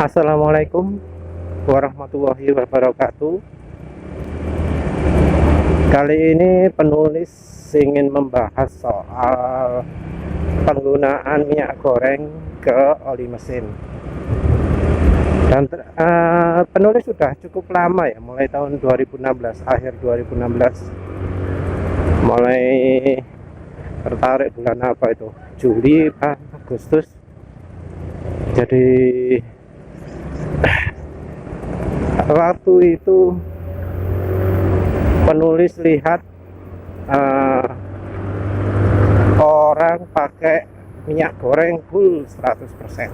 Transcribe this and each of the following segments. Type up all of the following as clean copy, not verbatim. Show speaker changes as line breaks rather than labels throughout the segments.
Assalamualaikum warahmatullahi wabarakatuh. Kali ini penulis ingin membahas soal penggunaan minyak goreng ke oli mesin. Dan penulis sudah cukup lama ya, mulai tahun 2016, akhir 2016. Mulai tertarik bulan apa itu? Juli, Agustus. Jadi waktu itu penulis lihat orang pakai minyak goreng full 100%.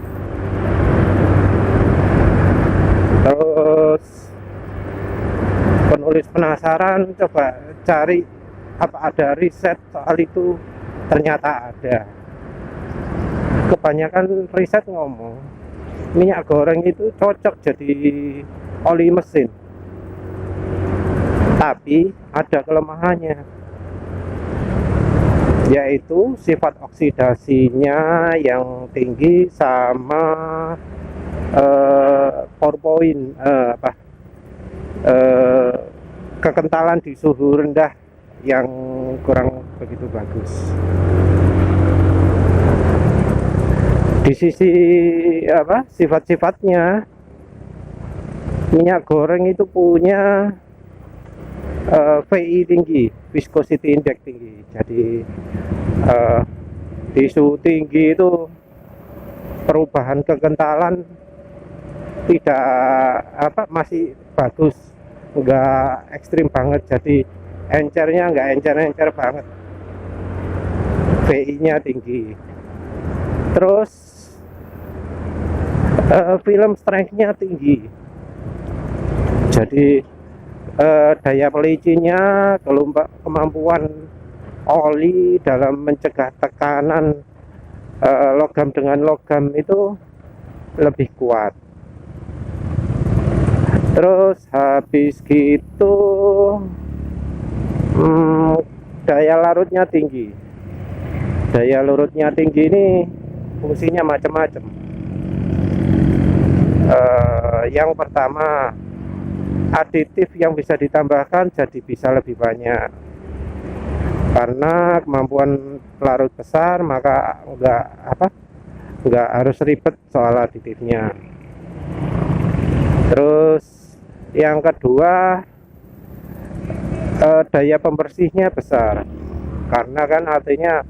Terus penulis penasaran, coba cari apa ada riset soal itu. Ternyata ada. Kebanyakan riset ngomong minyak goreng itu cocok jadi oli mesin, tapi ada kelemahannya, yaitu sifat oksidasinya yang tinggi sama kekentalan di suhu rendah yang kurang begitu bagus. Di sisi sifat-sifatnya, minyak goreng itu punya VI tinggi, viscosity index tinggi. Jadi di suhu tinggi itu perubahan kekentalan tidak masih bagus, enggak ekstrim banget. Jadi encernya enggak encer banget, VI-nya tinggi. Terus film strength-nya tinggi. Jadi daya pelicinya, kemampuan oli dalam mencegah tekanan logam dengan logam itu lebih kuat. Terus habis gitu daya larutnya tinggi. Daya larutnya tinggi ini fungsinya macam-macam. Yang pertama, aditif yang bisa ditambahkan jadi bisa lebih banyak, karena kemampuan pelarut besar, maka enggak harus ribet soal aditifnya. Terus yang kedua, daya pembersihnya besar, karena kan artinya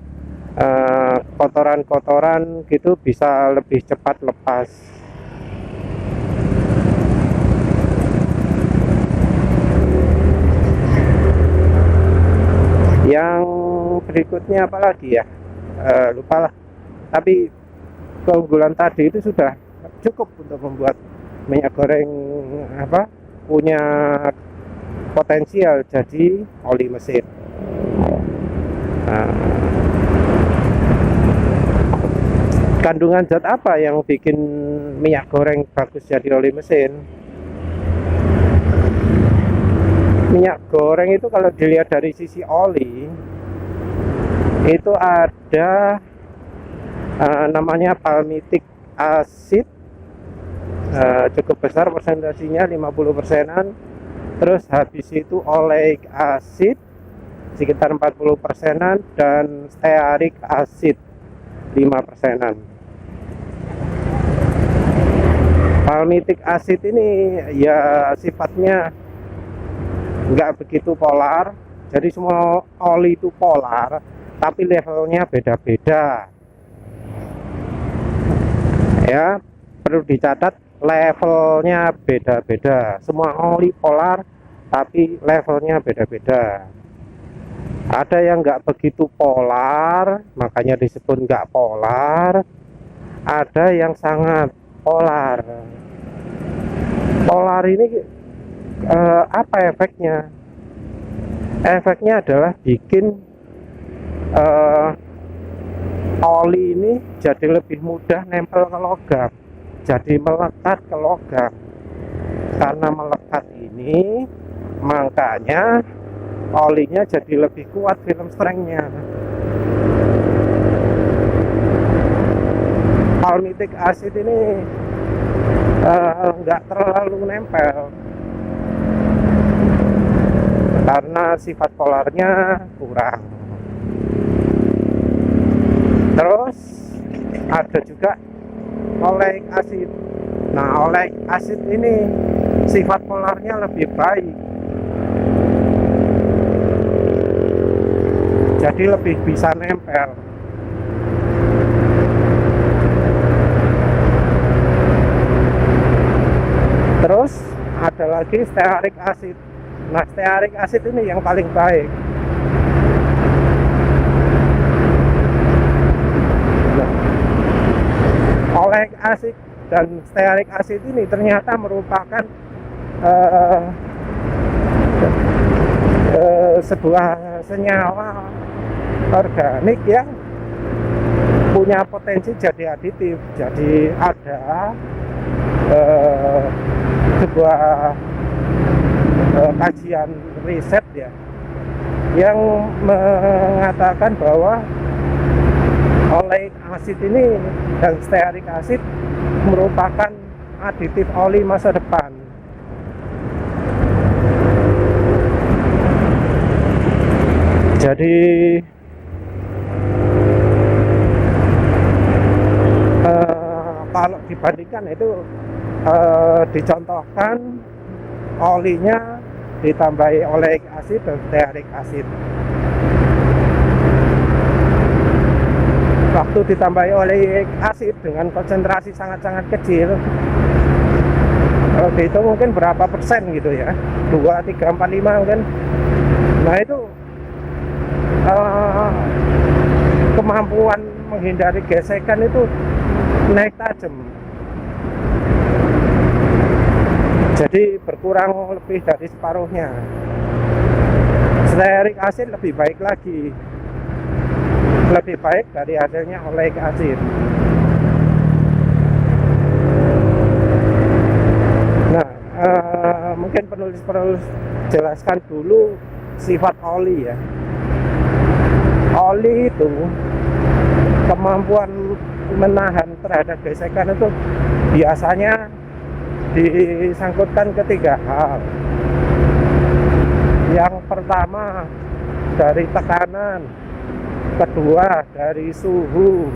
kotoran-kotoran gitu bisa lebih cepat lepas. Yang berikutnya apa lagi ya, lupa lah. Tapi keunggulan tadi itu sudah cukup untuk membuat minyak goreng punya potensial jadi oli mesin. Kandungan zat apa yang bikin minyak goreng bagus jadi oli mesin? Minyak goreng itu kalau dilihat dari sisi oli, itu ada namanya palmitic acid, cukup besar persentasenya, 50%-an. Terus habis itu oleic acid sekitar 40%-an, dan stearic acid 5%-an. Palmitic acid ini ya sifatnya nggak begitu polar. Jadi semua oli itu polar, tapi levelnya beda-beda ya, perlu dicatat, levelnya beda-beda. Semua oli polar tapi levelnya beda-beda. Ada yang nggak begitu polar, makanya disebut nggak polar. Ada yang sangat polar. Polar ini apa efeknya? Efeknya adalah bikin oli ini jadi lebih mudah nempel ke logam, jadi melekat ke logam. Karena melekat ini, makanya olinya jadi lebih kuat film strength-nya. palmitic acid ini nggak terlalu nempel karena sifat polarnya kurang. Terus ada juga oleic acid. Nah, oleic acid ini sifat polarnya lebih baik, jadi lebih bisa nempel. Terus ada lagi stearic acid. Nah, stearic acid ini yang paling baik. Oleic acid dan stearic acid ini ternyata merupakan sebuah senyawa organik yang punya potensi jadi aditif. Jadi ada sebuah kajian riset ya yang mengatakan bahwa oleic acid ini dan stearic acid merupakan aditif oli masa depan. Jadi kalau dibandingkan itu dicontohkan olinya ditambahi oleic acid dan stearic acid. Waktu ditambahi oleic acid dengan konsentrasi sangat-sangat kecil, kalau dihitung mungkin berapa persen gitu ya, 2, 3, 4, 5 mungkin. Nah itu kemampuan menghindari gesekan itu naik tajam. Jadi berkurang lebih dari separuhnya. Stearic acid lebih baik lagi, lebih baik dari hasilnya oleic acid. Nah, mungkin penulis perlu jelaskan dulu sifat oli ya. Oli itu kemampuan menahan terhadap gesekan itu biasanya disangkutkan ketiga hal. Yang pertama dari tekanan, kedua dari suhu,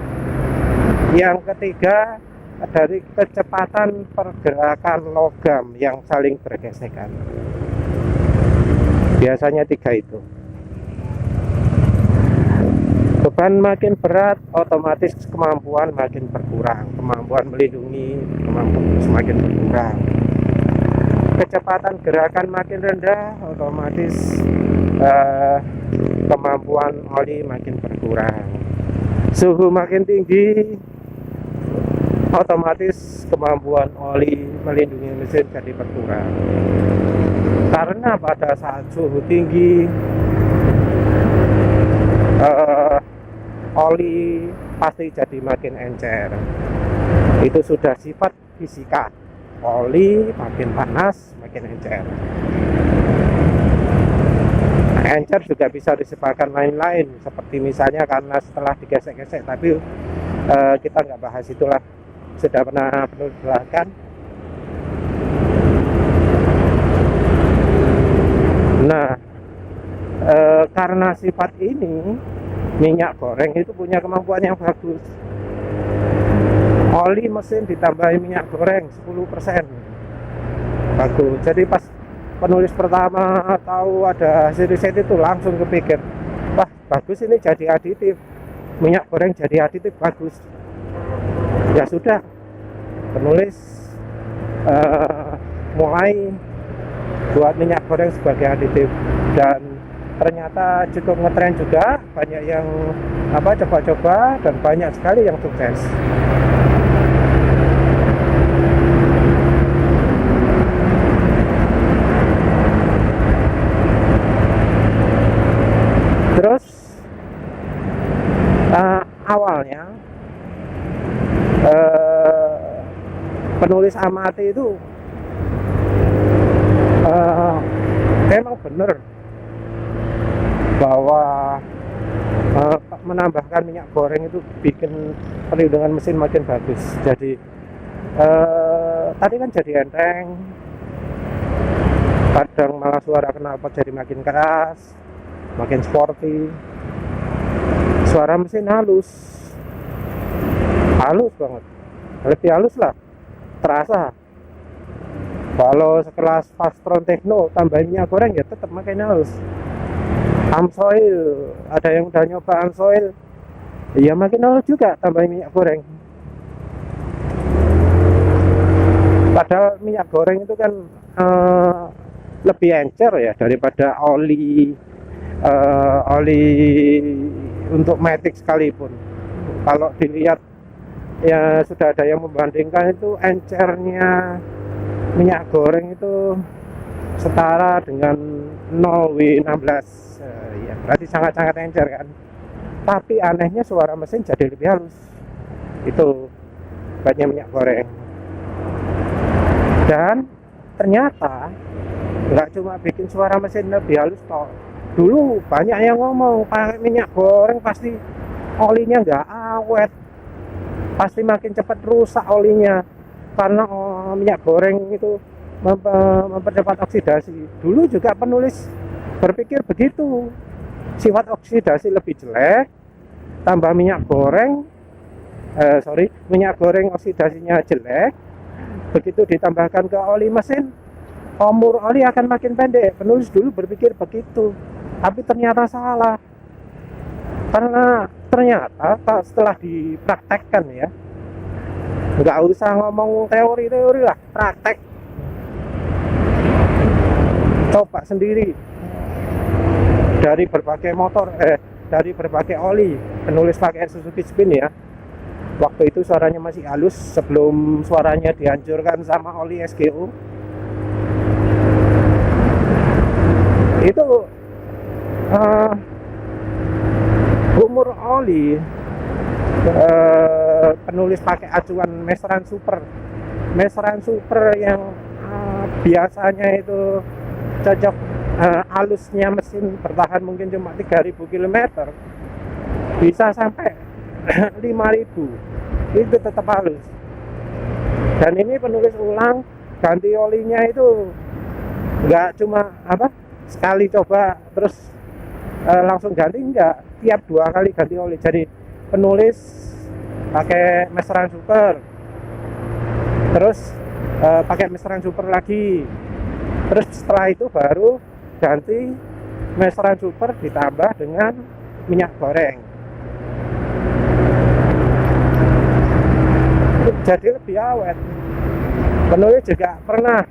yang ketiga dari kecepatan pergerakan logam yang saling bergesekan. Biasanya 3 itu. Beban makin berat, otomatis kemampuan makin berkurang, kemampuan melindungi semakin berkurang. Kecepatan gerakan makin rendah, otomatis kemampuan oli makin berkurang. Suhu makin tinggi, otomatis kemampuan oli melindungi mesin jadi berkurang. Karena pada saat suhu tinggi, oli pasti jadi makin encer. Itu sudah sifat fisika. Oli makin panas makin encer. Nah, encer juga bisa disebabkan lain-lain, seperti misalnya karena setelah digesek-gesek, tapi kita nggak bahas itulah, sudah pernah jelaskan. Nah, karena sifat ini, minyak goreng itu punya kemampuan yang bagus. Oli mesin ditambahi minyak goreng 10%, bagus. Jadi pas penulis pertama tahu ada hasil riset itu langsung kepikir, wah bagus, ini jadi aditif, minyak goreng jadi aditif, bagus. Ya sudah, penulis mulai buat minyak goreng sebagai aditif, dan ternyata cukup ngetren juga, banyak yang coba-coba dan banyak sekali yang sukses. Terus awalnya penulis amati itu memang benar bahwa menambahkan minyak goreng itu bikin perlindungan mesin makin bagus. Jadi tadi kan jadi enteng, kadang malah suara knalpot jadi makin keras, makin sporty. Suara mesin halus banget, lebih halus lah, terasa. Kalau sekelas Fastron Techno tambah minyak goreng ya tetap makin halus. Amsoil, ada yang udah nyoba Amsoil, ya makin halus juga tambah minyak goreng. Padahal minyak goreng itu kan lebih encer ya daripada oli untuk matic sekalipun. Kalau dilihat ya sudah ada yang membandingkan itu encernya minyak goreng itu setara dengan 0W16, ya berarti sangat-sangat encer kan. Tapi anehnya suara mesin jadi lebih halus, itu banyak minyak goreng. Dan ternyata nggak cuma bikin suara mesin lebih halus toh. Dulu banyak yang ngomong pakai minyak goreng pasti olinya nggak awet, pasti makin cepat rusak olinya karena minyak goreng itu mempercepat oksidasi. Dulu juga penulis berpikir begitu, sifat oksidasi lebih jelek, tambah minyak goreng minyak goreng oksidasinya jelek, begitu ditambahkan ke oli mesin, umur oli akan makin pendek. Penulis dulu berpikir begitu, tapi ternyata salah. Karena ternyata setelah dipraktekkan ya, nggak usah ngomong teori-teori lah, praktek, coba sendiri dari berbagai motor, dari berbagai oli. Penulis pakai Suzuki Spin ya, waktu itu suaranya masih halus sebelum suaranya dihancurkan sama oli SGO. Itu umur oli, penulis pakai acuan meteran super yang biasanya itu cocok, halusnya mesin bertahan mungkin cuma 3000 km, bisa sampai 5000, itu tetap halus. Dan ini penulis ulang, ganti olinya itu nggak cuma sekali coba terus langsung ganti, enggak, tiap 2 kali ganti oli. Jadi penulis pakai meteran super, terus pakai meteran super lagi, terus setelah itu baru ganti meteran super ditambah dengan minyak goreng, jadi lebih awet. Penulis juga pernah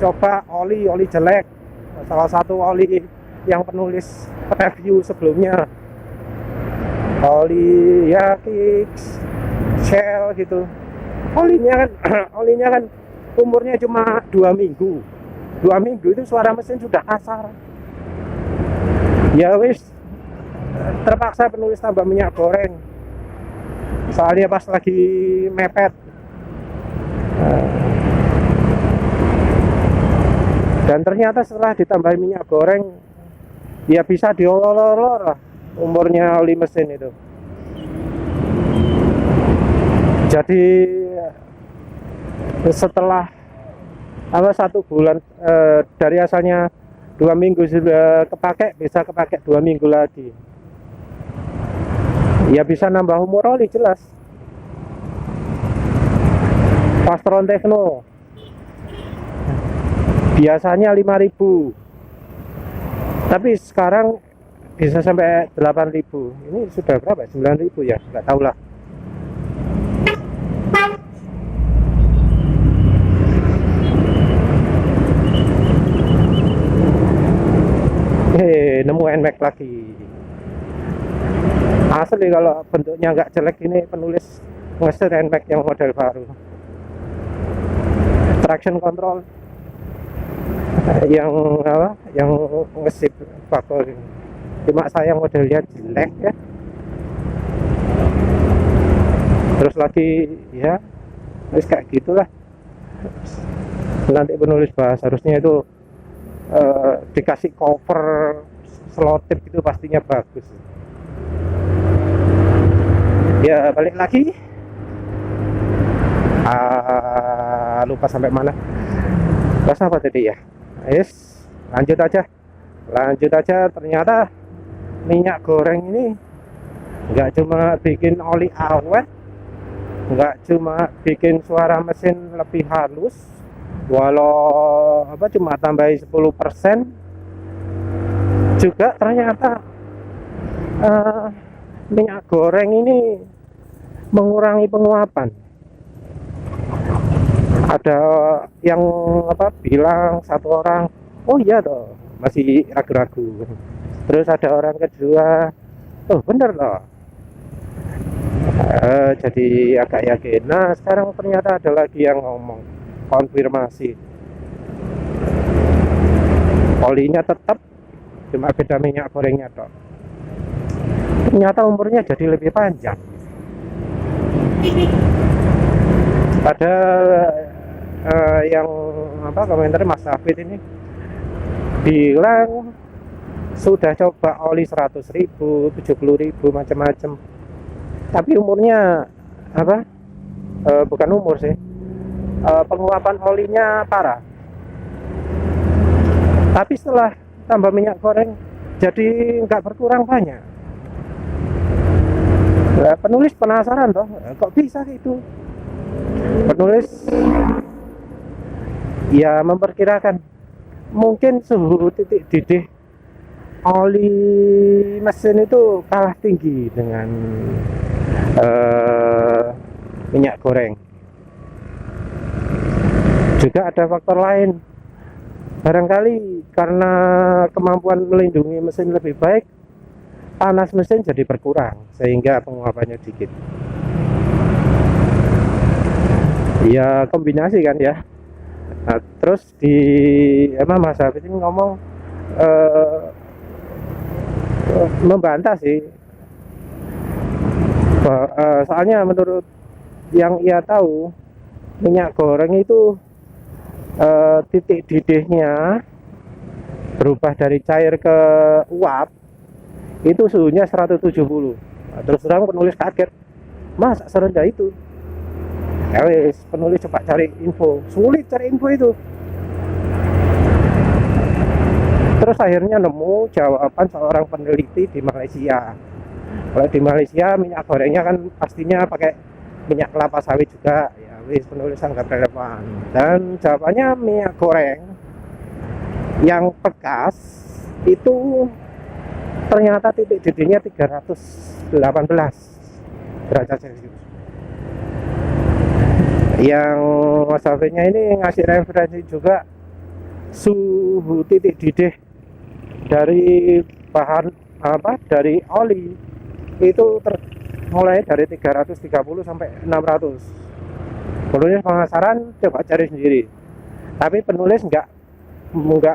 coba oli jelek. Salah satu oli yang penulis review sebelumnya, oli ya Kicks, Shell gitu, olinya kan umurnya cuma 2 minggu. 2 minggu itu suara mesin sudah kasar. Ya wis, terpaksa penulis tambah minyak goreng, soalnya pas lagi mepet. Dan ternyata setelah ditambah minyak goreng, ya bisa diolor-olor umurnya oli mesin itu. Jadi setelah 1 bulan, dari asalnya 2 minggu sudah kepake, bisa kepake 2 minggu lagi. Ya bisa nambah umur oli jelas. Fastron Techno biasanya 5000, tapi sekarang bisa sampai 8000. Ini sudah berapa? 9000 ya, nggak tahu lah. Nemu NMAX lagi. Asli kalau bentuknya nggak jelek ini penulis ngeset NMAX yang model baru. Traction control yang ngesip bakal ini. Cuma sayang modelnya jelek ya. Terus lagi ya, terus kayak gitulah. Nanti penulis bahas harusnya itu dikasih cover selotip itu pastinya bagus. Ya balik lagi, lupa sampai mana. Terus apa tadi ya? Yes, lanjut aja. Ternyata minyak goreng ini nggak cuma bikin oli awet, nggak cuma bikin suara mesin lebih halus, walau cuma tambahin 10%, juga ternyata minyak goreng ini mengurangi penguapan. Ada yang bilang, satu orang, oh iya toh, masih ragu-ragu. Terus ada orang kedua, oh bener loh. Jadi agak yakin. Nah sekarang ternyata ada lagi yang ngomong, konfirmasi, olinya tetap, cuma beda minyak gorengnya toh. Ternyata umurnya jadi lebih panjang. Ada yang komentar Mas Hafid ini bilang sudah coba oli 100.000, 70.000, macam-macam, tapi umurnya bukan umur sih, penguapan olinya parah. Tapi setelah tambah minyak goreng jadi nggak berkurang banyak. Nah, penulis penasaran toh, kok bisa gitu. Penulis ya memperkirakan mungkin suhu titik didih oli mesin itu kalah tinggi dengan minyak goreng. Juga ada faktor lain, barangkali karena kemampuan melindungi mesin lebih baik, panas mesin jadi berkurang sehingga penguapannya dikit. Ya kombinasi kan ya. Nah, terus di Mas Hafid ini ngomong membantah sih, soalnya menurut yang ia tahu, minyak goreng itu titik didihnya berubah dari cair ke uap itu suhunya 170. Nah, terus terang penulis kaget, mas serendah itu. Ya wis, penulis coba cari info, sulit cari info itu. Terus akhirnya nemu jawaban seorang peneliti di Malaysia. Kalau di Malaysia minyak gorengnya kan pastinya pakai minyak kelapa sawit juga. Ya wis, penulis anggap relevan. Dan jawabannya minyak goreng yang bekas itu ternyata titik didihnya 318 derajat Celcius. Yang Mas Hafidnya ini ngasih referensi juga suhu titik didih dari bahan dari oli itu mulai dari 330 sampai 600. Penulis penasaran, coba cari sendiri. Tapi penulis nggak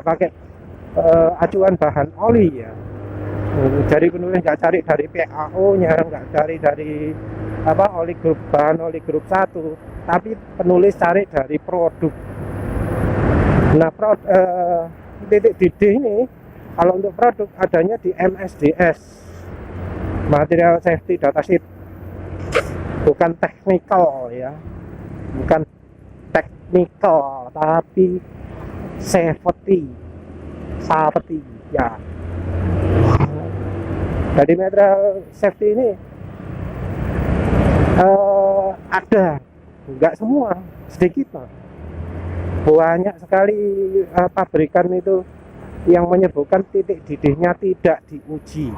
pakai acuan bahan oli ya. Jadi penulis nggak cari dari PAO-nya, nggak cari dari bahan oli grup 1, tapi penulis cari dari produk. Nah, titik didih ini kalau untuk produk adanya di MSDS, Material Safety Data Sheet, bukan technical ya, bukan technical, tapi safety ya. Dari Material Safety ini ada, nggak semua, sedikit lah. Banyak sekali pabrikan itu yang menyebutkan titik didihnya tidak diuji.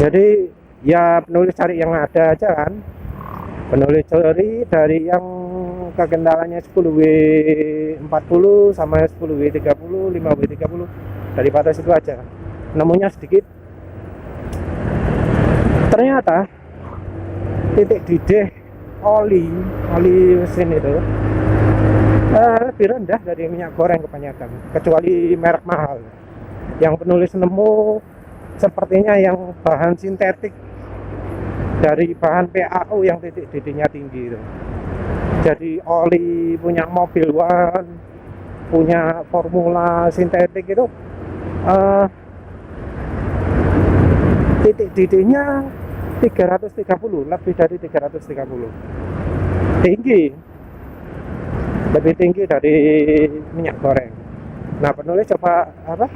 Jadi ya penulis cari yang ada aja kan. Penulis cari dari yang kekendalannya 10W40 sama 10W30, 5W30, daripada situ aja. Nemunya sedikit. Ternyata titik didih oli mesin itu lebih rendah dari minyak goreng kebanyakan, kecuali merek mahal. Yang penulis nemu sepertinya yang bahan sintetik dari bahan PAO yang titik didihnya tinggi itu. Jadi oli punya mobil One, punya formula sintetik itu titik didihnya 330, lebih dari 330. Tinggi, lebih tinggi dari minyak goreng. Nah, penulis coba apa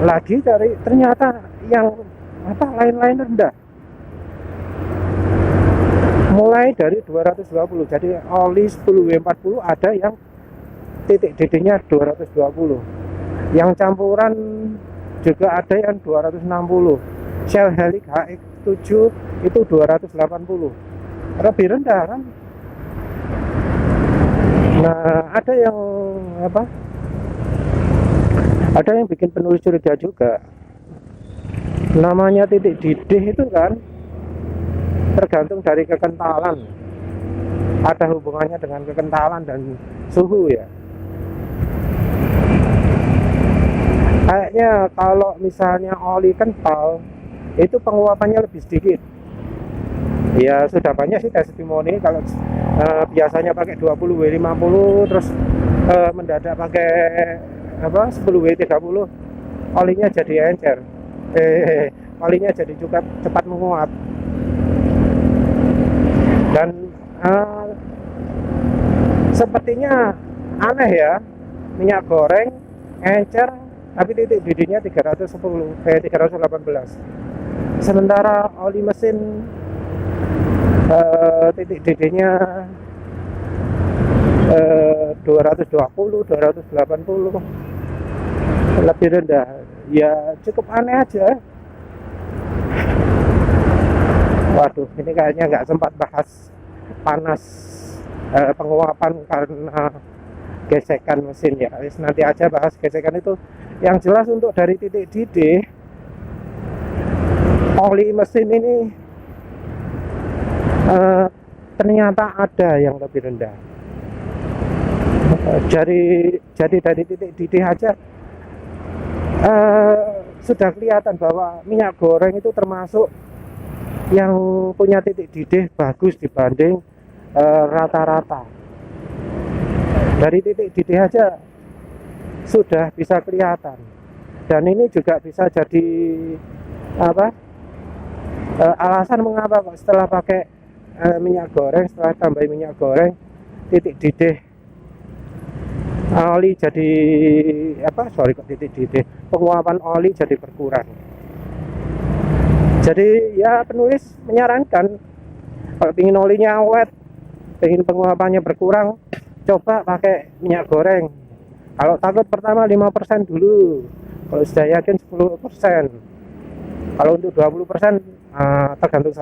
lagi cari, ternyata yang lain-lain rendah, mulai dari 220. Jadi oli 10W40 ada yang titik didihnya 220, yang campuran juga ada yang 260. Shell Helix HX7 itu 280, lebih rendah kan. Nah, ada yang ada yang bikin penulis curiga juga. Namanya titik didih itu kan tergantung dari kekentalan, ada hubungannya dengan kekentalan dan suhu ya. Kayaknya kalau misalnya oli kental itu penguapannya lebih sedikit. Ya sudah banyak sih testimoni kalau biasanya pakai 20W50 terus mendadak pakai 10W30, olinya jadi encer. Olinya jadi juga cepat menguap. Dan sepertinya aneh ya, minyak goreng encer tapi titik didihnya 318, sementara oli mesin titik didihnya 220, 280, lebih rendah. Ya cukup aneh aja. Waduh, ini kayaknya nggak sempat bahas panas penguapan karena gesekan mesin ya. Nanti aja bahas gesekan itu. Yang jelas untuk dari titik didih oli mesin ini ternyata ada yang lebih rendah. Jadi dari titik didih aja sudah kelihatan bahwa minyak goreng itu termasuk yang punya titik didih bagus dibanding rata-rata. Dari titik didih aja sudah bisa kelihatan, dan ini juga bisa jadi alasan mengapa kok setelah pakai minyak goreng, setelah tambahin minyak goreng, titik didih oli jadi titik didih penguapan oli jadi berkurang. Jadi ya penulis menyarankan kalau ingin olinya awet, ingin penguapannya berkurang, coba pakai minyak goreng. Kalau takut pertama 5% dulu, kalau sudah yakin 10%. Kalau untuk 20% tergantung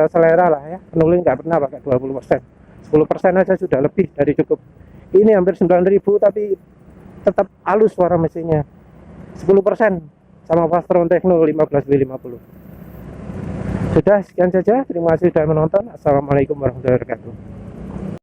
selera lah ya. Penulis nggak pernah pakai 20%, 10% aja sudah lebih dari cukup. Ini hampir 9.000 tapi tetap halus suara mesinnya. 10% sama Fastron Techno 15W50. Sudah, sekian saja. Terima kasih sudah menonton. Assalamualaikum warahmatullahi wabarakatuh.